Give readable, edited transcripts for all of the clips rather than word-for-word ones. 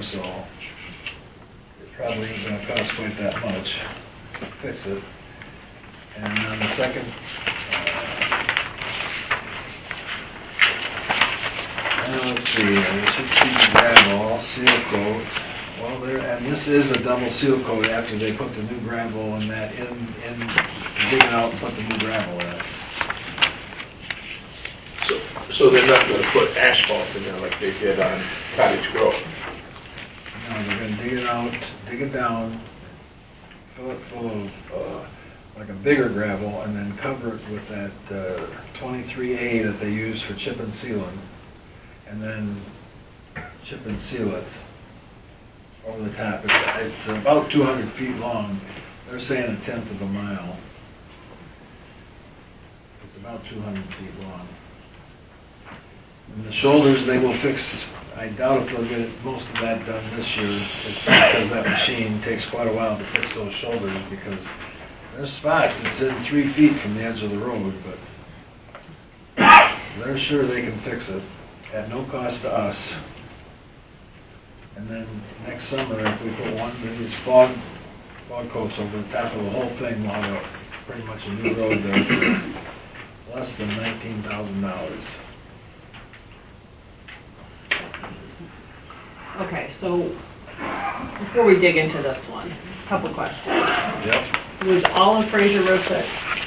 so it probably ain't gonna cost quite that much to fix it. And on the second, let's see, it should be gravel, seal coat. Well, there, and this is a double seal coat after they put the new gravel in that, in dig it out and put the new gravel in. So they're not gonna put asphalt in there like they did on Cottage Grove? No, they're gonna dig it out, dig it down, fill it full of, like a bigger gravel, and then cover it with that 23A that they use for chip and sealing, and then chip and seal it over the top. It's about 200 feet long. They're saying 1/10 of a mile. It's about 200 feet long. And the shoulders they will fix. I doubt if they'll get most of that done this year, because that machine takes quite a while to fix those shoulders, because there's spots it's in 3 feet from the edge of the road, but they're sure they can fix it at no cost to us. And then next summer, if we put one of these fog coats over the top of the whole thing, we'll have pretty much a new road there for less than $19,000. Okay, so before we dig into this one, a couple questions. Yep. Was all of Fraser Road fixed?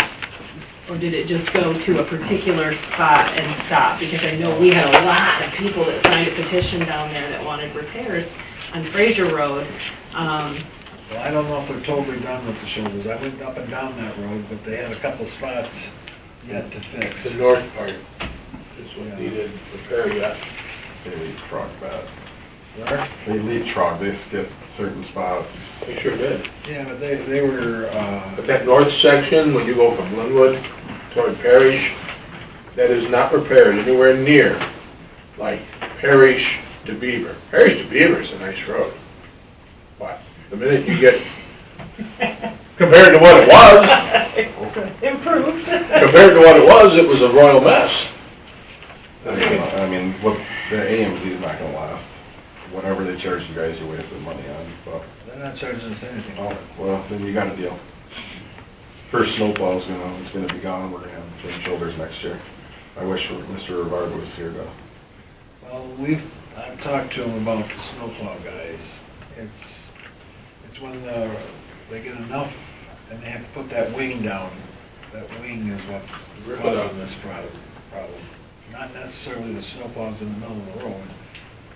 Or did it just go to a particular spot and stop? Because I know we had a lot of people that signed a petition down there that wanted repairs on Fraser Road. Well, I don't know if they're totally done with the shoulders. I went up and down that road, but they had a couple spots yet to fix. The north part is what needed repair yet. They lead truck that. Where? They lead truck, they skip certain spots. They sure did. Yeah, but they were, But that north section, when you go from Linwood toward Parrish, that is not repaired anywhere near like Parrish to Beaver. Parrish to Beaver is a nice road. But the minute you get, compared to what it was, Improved. compared to what it was a royal mess. I mean, what the AMZ is not gonna last. Whatever they charge you guys, you're wasting money on, but. they're not charging us anything. Oh, well, then you got a deal. First snowplow's it's gonna be gone, we're gonna have the same shoulders next year. I wish Mr. Rivardo was here to. Well, I've talked to them about the snowplow guys. It's when they get enough and they have to put that wing down. That wing is what's causing this problem. Not necessarily the snowplows in the middle of the road.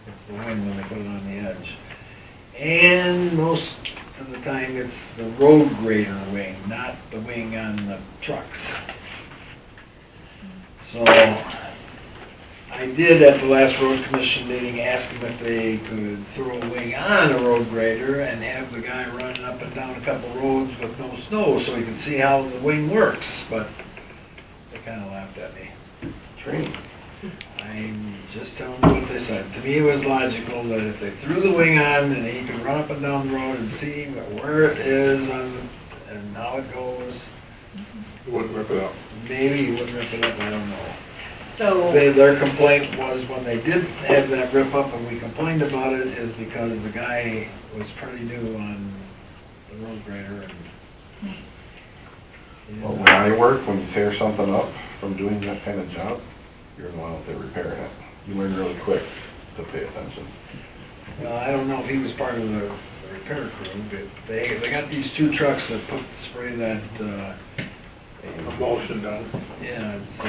It's the wing when they put it on the edge. And most of the time it's the road grader wing, not the wing on the trucks. So I did at the last road commission meeting ask them if they could throw a wing on a road grader and have the guy running up and down a couple roads with no snow so he could see how the wing works, but they kind of laughed at me. Training. I'm just telling you what they said. To me, it was logical that if they threw the wing on, and he could run up and down the road and see where it is and how it goes. You wouldn't rip it up. Maybe he wouldn't rip it up, I don't know. So, Their complaint was when they did have that rip up and we complained about it is because the guy was pretty new on the road grader. Well, when I work, when you tear something up from doing that kind of job, you're the one out there repairing it. You learn really quick to pay attention. Well, I don't know if he was part of the repair crew, but they got these two trucks that spray that, Emulsion down. yeah, it's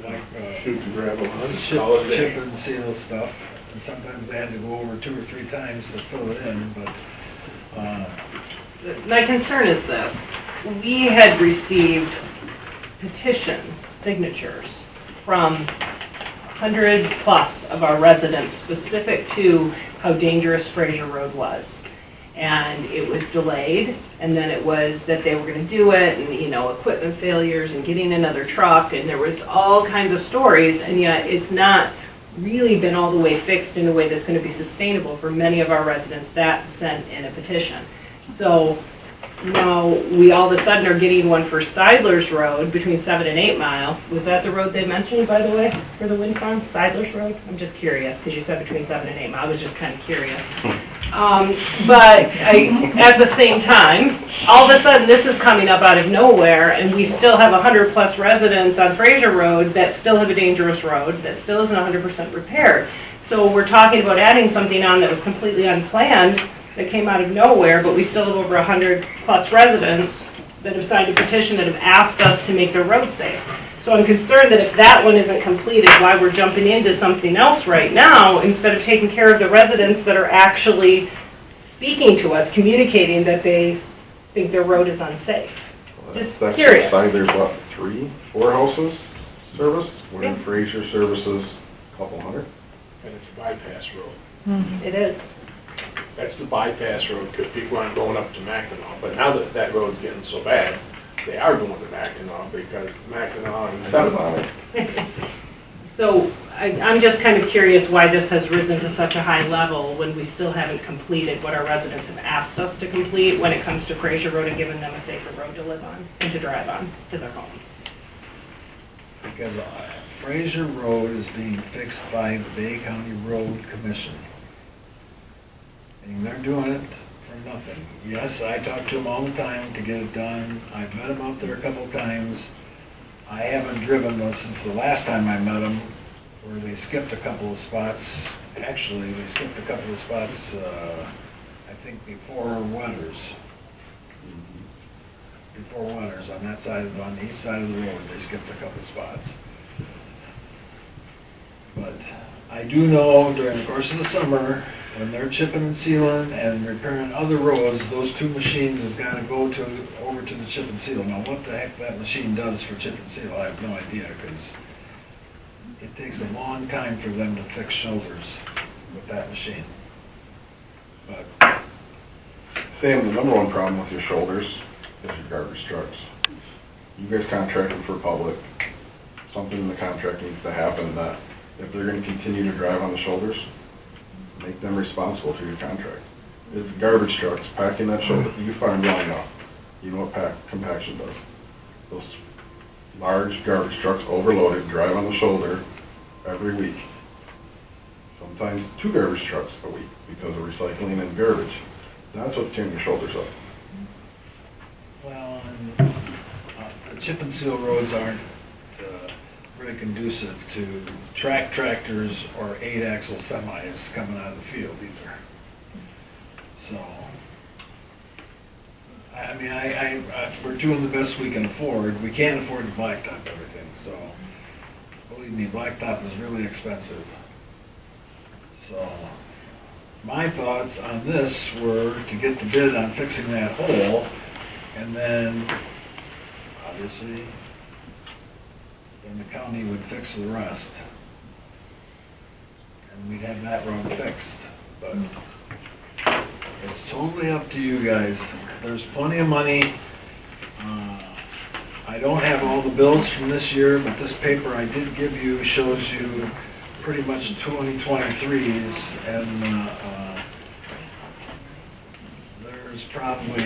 like, Shoot the gravel on. chip and seal stuff. And sometimes they had to go over 2 or 3 times to fill it in, but, my concern is this. We had received petition signatures from 100 plus of our residents specific to how dangerous Fraser Road was. And it was delayed, and then it was that they were going to do it, and equipment failures and getting another truck, and there was all kinds of stories, and yet it's not really been all the way fixed in a way that's going to be sustainable for many of our residents that sent in a petition. So Now, we all of a sudden are getting one for Siedlers Road between 7 and 8 Mile. Was that the road they mentioned, by the way, for the wind farm? Siedlers Road? I'm just curious, because you said between 7 and 8 Mile. I was just kind of curious. But at the same time, all of a sudden, this is coming up out of nowhere, and we still have 100-plus residents on Fraser Road that still have a dangerous road, that still isn't 100% repaired. So we're talking about adding something on that was completely unplanned, that came out of nowhere, but we still have over 100-plus residents that have signed a petition that have asked us to make their road safe. So I'm concerned that if that one isn't completed, why we're jumping into something else right now, instead of taking care of the residents that are actually speaking to us, communicating that they think their road is unsafe. Just That's curious. side there's what, 3, 4 houses serviced? Where Yeah. Fraser services a couple hundred? And it's a bypass road. It is. That's the bypass road, because people aren't going up to Mackinac. But now that that road's getting so bad, they are going to Mackinac, because Mackinac and Seven. So I'm just kind of curious why this has risen to such a high level when we still haven't completed what our residents have asked us to complete when it comes to Fraser Road and giving them a safer road to live on and to drive on to their homes. Because Fraser Road is being fixed by the Bay County Road Commission. And they're doing it for nothing. Yes, I talk to them all the time to get it done. I've met them out there a couple times. I haven't driven though since the last time I met them, where they skipped a couple of spots. Actually, they skipped a couple of spots, I think before Winters. Before Winters, on that side, on the east side of the road, they skipped a couple of spots. But I do know during the course of the summer, when they're chipping and sealing and repairing other roads, those two machines has got to go over to the chip and seal. Now, what the heck that machine does for chip and seal, I have no idea, because it takes a long time for them to fix shoulders with that machine. But Sam, the number one problem with your shoulders is your garbage trucks. You guys contracted for public. Something in the contract needs to happen that if they're gonna continue to drive on the shoulders, make them responsible through your contract. It's garbage trucks packing that shoulder. You farm well enough. You know what compaction does. Those large garbage trucks overloaded drive on the shoulder every week. Sometimes 2 garbage trucks a week because of recycling and garbage. That's what's tearing your shoulders up. well, and, the chip and seal roads aren't very conducive to tractors or 8-axle semis coming out of the field either. So, I mean, we're doing the best we can afford. We can't afford to blacktop everything, so believe me, blacktop is really expensive. So, my thoughts on this were to get the bid on fixing that hole, and then, obviously, then the county would fix the rest. And we'd have that road fixed, but it's totally up to you guys. There's plenty of money. I don't have all the bills from this year, but this paper I did give you shows you pretty much 2023s, and there's probably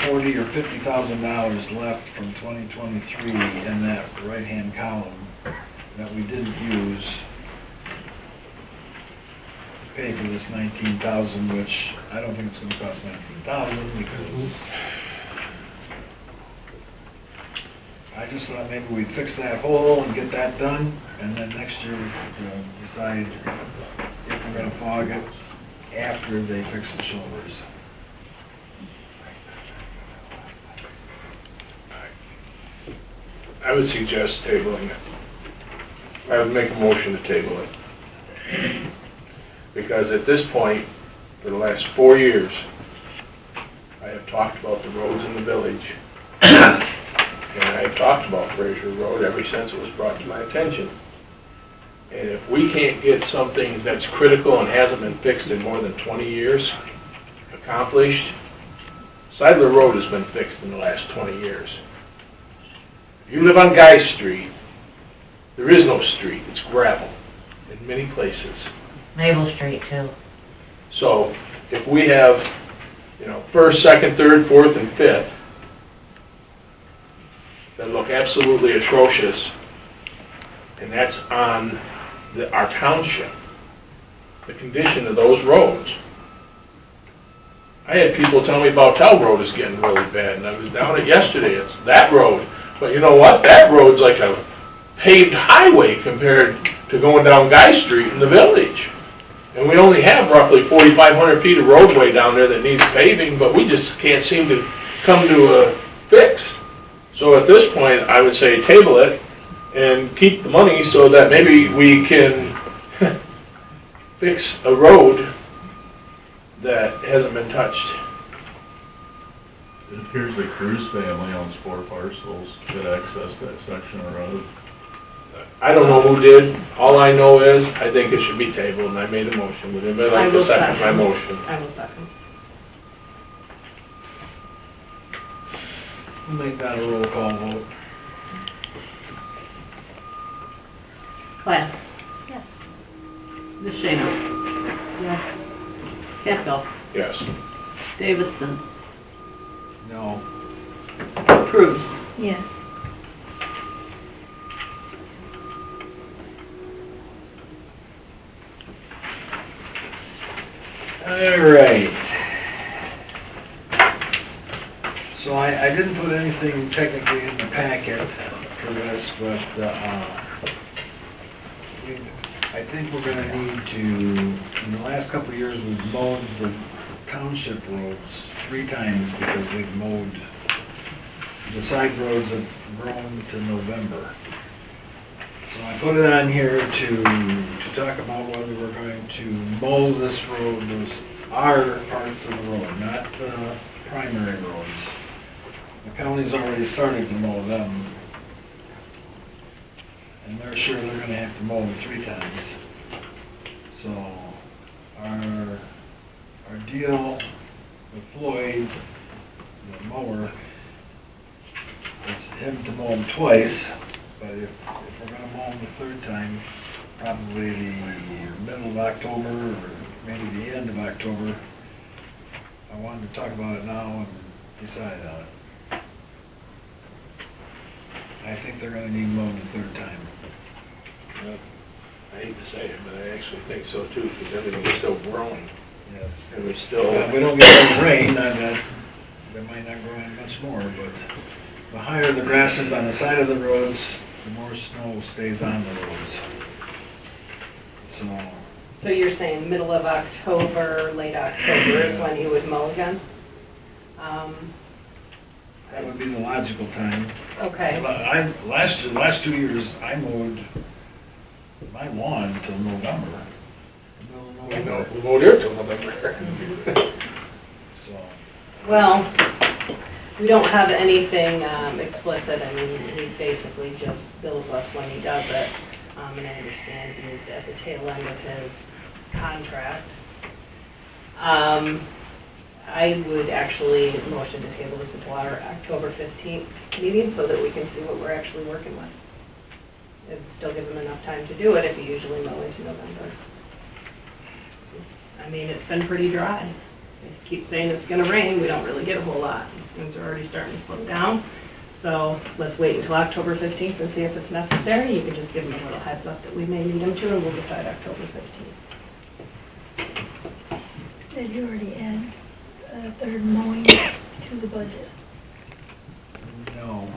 $40,000 or $50,000 left from 2023 in that right-hand column that we didn't use to pay for this $19,000, which I don't think it's going to cost $19,000 because I just thought maybe we'd fix that hole and get that done, and then next year we'd decide if we're going to fog it after they fix the shoulders. I would suggest tabling it. I would make a motion to table it. Because at this point, for the last 4 years, I have talked about the roads in the village. And I have talked about Fraser Road ever since it was brought to my attention. And if we can't get something that's critical and hasn't been fixed in more than 20 years accomplished, Siedler Road has been fixed in the last 20 years. If you live on Guy Street, there is no street, it's gravel in many places. Maple Street too. So if we have you know, first, second, third, fourth, and fifth that look absolutely atrocious, and that's on our township, the condition of those roads. I had people tell me about Tell Road is getting really bad, and I was down it yesterday, it's that road. But you know what, that road's like a paved highway compared to going down Guy Street in the village. And we only have roughly 4,500 feet of roadway down there that needs paving, but we just can't seem to come to a fix. So at this point, I would say table it and keep the money so that maybe we can fix a road that hasn't been touched. It appears the Cruz family owns 4 parcels that access that section of road. I don't know who did. All I know is I think it should be tabled, and I made a motion. Would anybody I like will to second my second. motion? I will second. We'll make that a roll call vote. Class. Yes. DeShano. Yes. Campbell. Yes. Davidson. No. Cruz. Yes. All right. So I didn't put anything technically in the packet for this, but I think we're gonna need to, in the last couple of years, we've mowed the township roads 3 times because we've mowed, the side roads have grown to November. So I put it on here to talk about whether we're going to mow this road, those are parts of the road, not the primary roads. The county's already started to mow them. And they're sure they're gonna have to mow them 3 times. So our deal with Floyd, the mower, is him to mow them twice. But if we're gonna mow them the 3rd time, probably the middle of October or maybe the end of October, I wanted to talk about it now and decide on it. I think they're gonna need mowed the 3rd time. I hate to say it, but I actually think so too, because everything is still growing, Yes. and we still. We don't get any rain, I bet there might not grow any much more, but the higher the grass is on the side of the roads, the more snow stays on the roads. So you're saying middle of October, late October is when you would mow again? That would be the logical time. Okay. Last 2 years, I mowed my lawn till November. Middle of I know, November. we mowed here till November. So, Well, we don't have anything explicit. I mean, he basically just bills us when he does it. And I understand he's at the tail end of his contract. I would actually motion to table this until our October 15th meeting so that we can see what we're actually working with. It'd still give him enough time to do it if you usually mow into November. I mean, it's been pretty dry. They keep saying it's gonna rain, we don't really get a whole lot. Things are already starting to slow down. So let's wait until October 15th and see if it's necessary. You can just give him a little heads up that we may need him to, and we'll decide October 15th. Did you already add a 3rd mowing to the budget? no.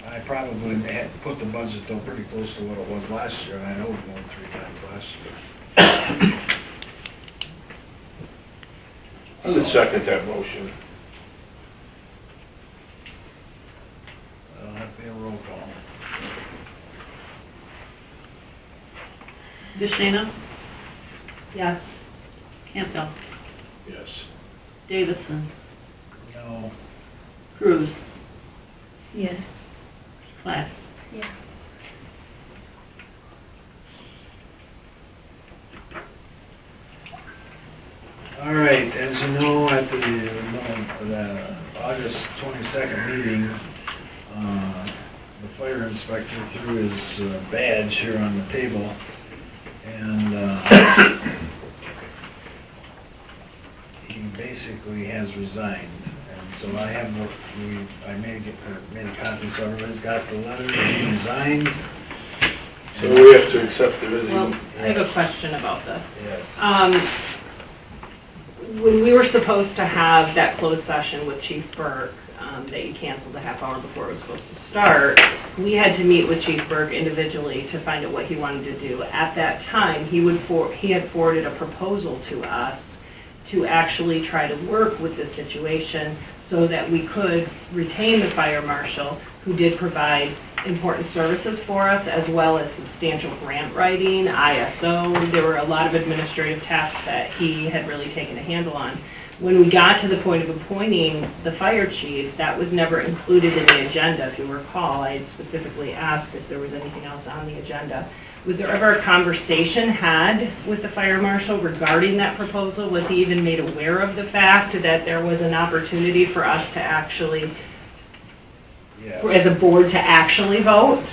I probably had put the budget though pretty close to what it was last year, and I know we mowed 3 times last year. I would second that motion. That'll have to be a roll call. DeShano. Yes. Campbell. Yes. Davidson. No. Cruz. Yes. Class. Yeah. All right, as you know, at the August 22nd meeting, the fire inspector threw his badge here on the table, and he basically has resigned. And so I have, I made a copy, so everybody's got the letter that he resigned. So we have to accept the Well, resignation. I have a question about this. Yes. When we were supposed to have that closed session with Chief Burke, that you canceled a half hour before it was supposed to start, we had to meet with Chief Burke individually to find out what he wanted to do. At that time, he had forwarded a proposal to us to actually try to work with the situation so that we could retain the fire marshal, who did provide important services for us, as well as substantial grant writing, ISO. There were a lot of administrative tasks that he had really taken a handle on. When we got to the point of appointing the fire chief, that was never included in the agenda. If you recall, I had specifically asked if there was anything else on the agenda. Was there ever a conversation had with the fire marshal regarding that proposal? Was he even made aware of the fact that there was an opportunity for us to actually, Yes. as a board, to actually vote?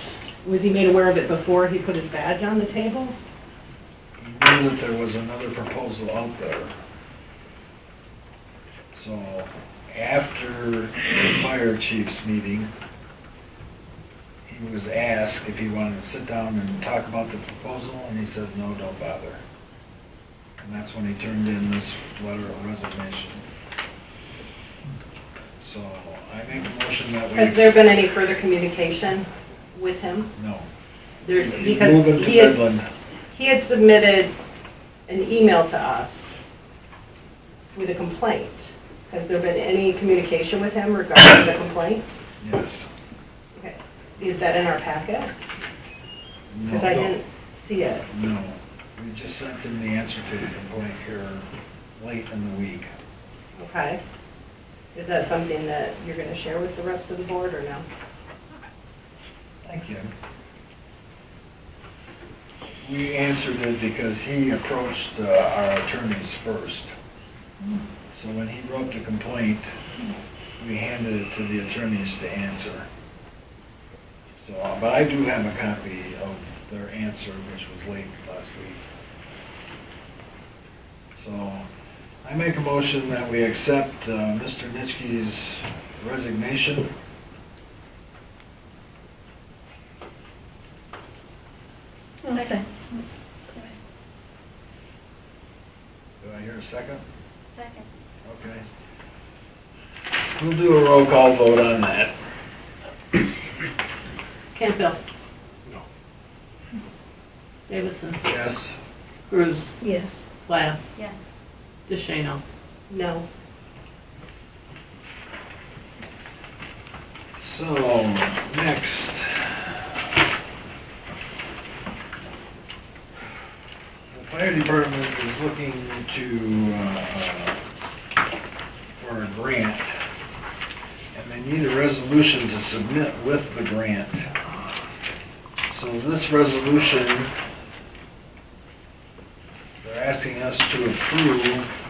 Was he made aware of it before he put his badge on the table? He knew that there was another proposal out there. So after the fire chief's meeting, he was asked if he wanted to sit down and talk about the proposal, and he says, no, don't bother. And that's when he turned in this letter of resignation. So I make a motion that we... Has there been any further communication with him? No. There's, He's because moving to Midland. he had submitted an email to us with a complaint. Has there been any communication with him regarding the complaint? Yes. Okay. Is that in our packet? Because I No, didn't see it. no. We just sent him the answer to the complaint here late in the week. Okay. Is that something that you're going to share with the rest of the board or no? Thank you. We answered it because he approached our attorneys first. So when he wrote the complaint, we handed it to the attorneys to answer. So, but I do have a copy of their answer, which was late last week. So I make a motion that we accept Mr. Nitschke's resignation. Okay. Do I hear a second? Second. Okay. We'll do a roll call vote on that. Campbell. No. Davidson. Yes? Cruz. Yes. Glass. Yes. DeShano. No. So, next. The fire department is looking for a grant, and they need a resolution to submit with the grant. So this resolution, they're asking us to approve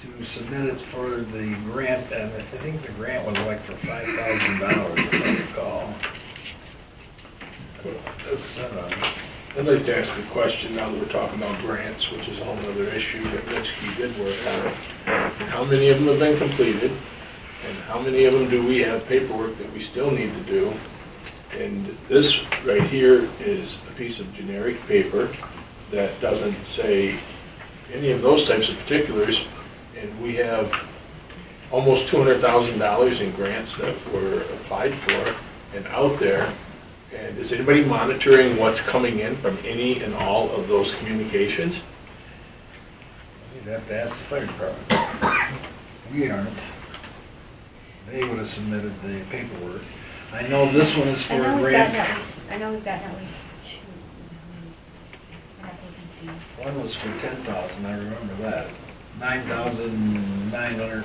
to submit it for the grant, and I think the grant was like for $5,000, if I recall. I'd like to ask a question now that we're talking about grants, which is a whole other issue that Nitschke did work on. How many of them have been completed? And how many of them do we have paperwork that we still need to do? And this right here is a piece of generic paper that doesn't say any of those types of particulars. And we have almost $200,000 in grants that were applied for and out there. And is anybody monitoring what's coming in from any and all of those communications? You'd have to ask the fire department. We aren't. They would have submitted the paperwork. I know this one is for a grant. I know we've gotten at least two. I have vacancy. One was for 10,000, I remember that. 9,900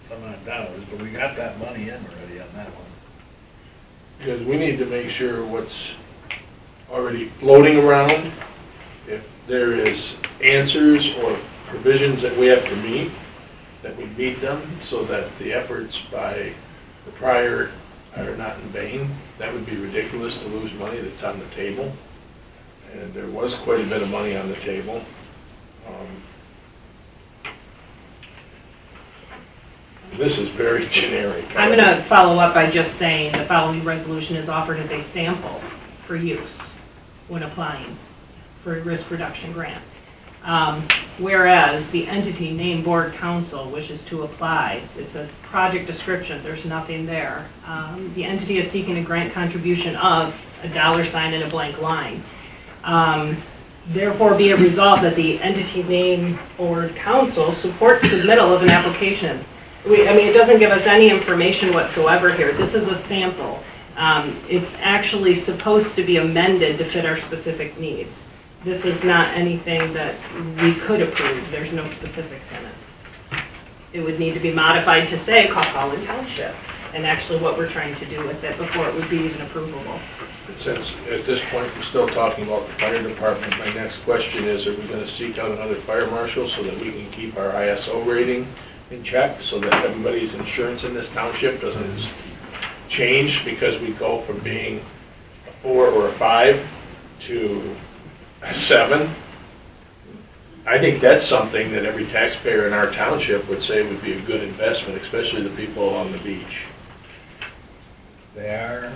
some odd dollars, but we got that money in already on that one. Because we need to make sure what's already floating around, if there is answers or provisions that we have to meet, that we meet them so that the efforts by the prior are not in vain. That would be ridiculous to lose money that's on the table. And there was quite a bit of money on the table. This is very generic. I'm going to follow up by just saying the following resolution is offered as a sample for use when applying for a risk reduction grant. Whereas the entity named board council wishes to apply, it says project description, there's nothing there. The entity is seeking a grant contribution of $, and a blank line. Therefore, be it resolved that the entity named board council supports submittal of an application. It doesn't give us any information whatsoever here. This is a sample. It's actually supposed to be amended to fit our specific needs. This is not anything that we could approve. There's no specifics in it. It would need to be modified to say Coquitlam Township, and actually what we're trying to do with it before it would be even approvable. Since at this point, we're still talking about the fire department, my next question is, are we going to seek out another fire marshal so that we can keep our ISO rating in check, so that everybody's insurance in this township doesn't change because we go from being a 4 or a 5 to a 7? I think that's something that every taxpayer in our township would say would be a good investment, especially the people along the beach. They are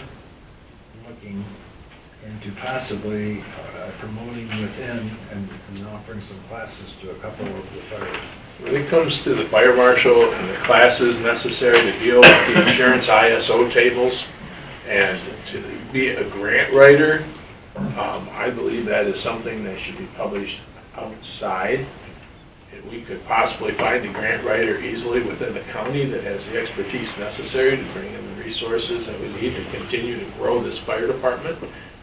looking into possibly promoting within and offering some classes to a couple of the fire. When it comes to the fire marshal and the classes necessary to deal with the insurance ISO tables and to be a grant writer, I believe that is something that should be published outside. And we could possibly find a grant writer easily within the county that has the expertise necessary to bring in the resources that we need to continue to grow this fire department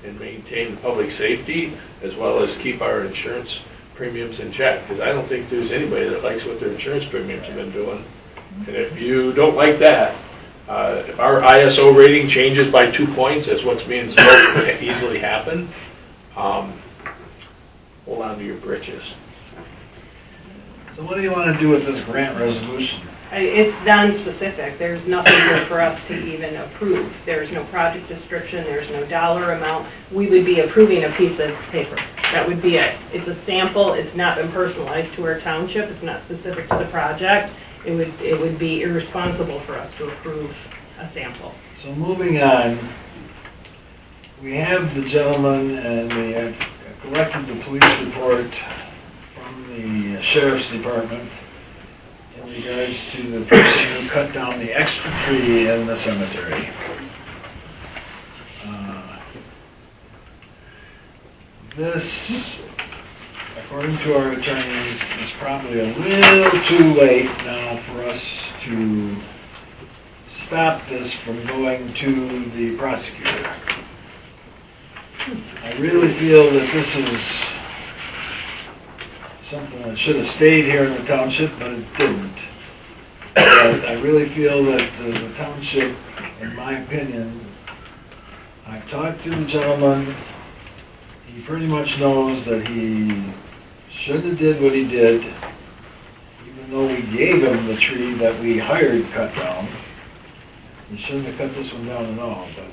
and maintain public safety, as well as keep our insurance premiums in check, because I don't think there's anybody that likes what their insurance premiums have been doing. And if you don't like that, if our ISO rating changes by 2 points, as what's being spoken could easily happen, hold on to your britches. So what do you want to do with this grant resolution? It's non-specific. There's nothing here for us to even approve. There's no project description, there's no dollar amount. We would be approving a piece of paper. That would be it. It's a sample, it's not been personalized to our township, it's not specific to the project. It would be irresponsible for us to approve a sample. So moving on, we have the gentleman and we have collected the police report from the sheriff's department in regards to the person who cut down the extra tree in the cemetery. This, according to our attorneys, is probably a little too late now for us to stop this from going to the prosecutor. I really feel that this is something that should have stayed here in the township, but it didn't. But I really feel that the township, in my opinion, I've talked to the gentleman, he pretty much knows that he shouldn't have did what he did, even though we gave him the tree that we hired cut down. He shouldn't have cut this one down at all, but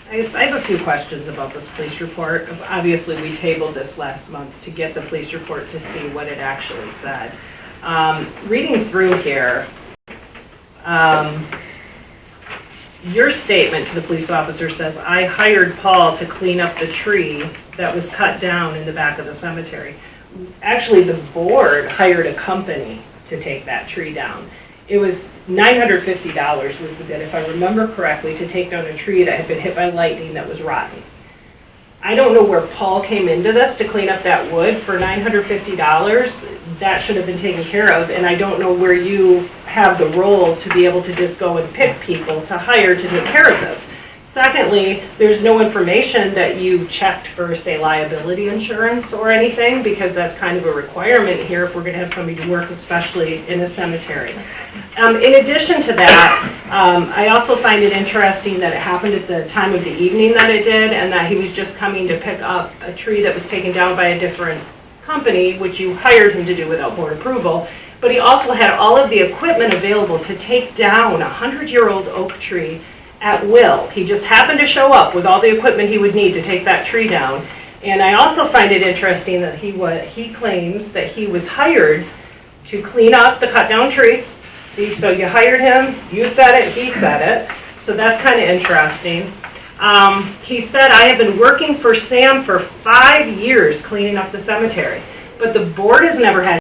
I have a few questions about this police report. Obviously, we tabled this last month to get the police report to see what it actually said. Reading through here, your statement to the police officer says, I hired Paul to clean up the tree that was cut down in the back of the cemetery. Actually, the board hired a company to take that tree down. It was $950 was the bid, if I remember correctly, to take down a tree that had been hit by lightning that was rotten. I don't know where Paul came into this to clean up that wood for $950. That should have been taken care of, and I don't know where you have the role to be able to just go and pick people to hire to take care of this. Secondly, there's no information that you checked for, say, liability insurance or anything, because that's kind of a requirement here if we're going to have somebody to work, especially in a cemetery. In addition to that, I also find it interesting that it happened at the time of the evening that it did, and that he was just coming to pick up a tree that was taken down by a different company, which you hired him to do without board approval. But he also had all of the equipment available to take down a 100-year-old oak tree at will. He just happened to show up with all the equipment he would need to take that tree down. And I also find it interesting that he claims that he was hired to clean up the cut down tree, See, so you hired him, you said it, he said it, so that's kind of interesting. He said, I have been working for Sam for 5 years cleaning up the cemetery, but the board has never had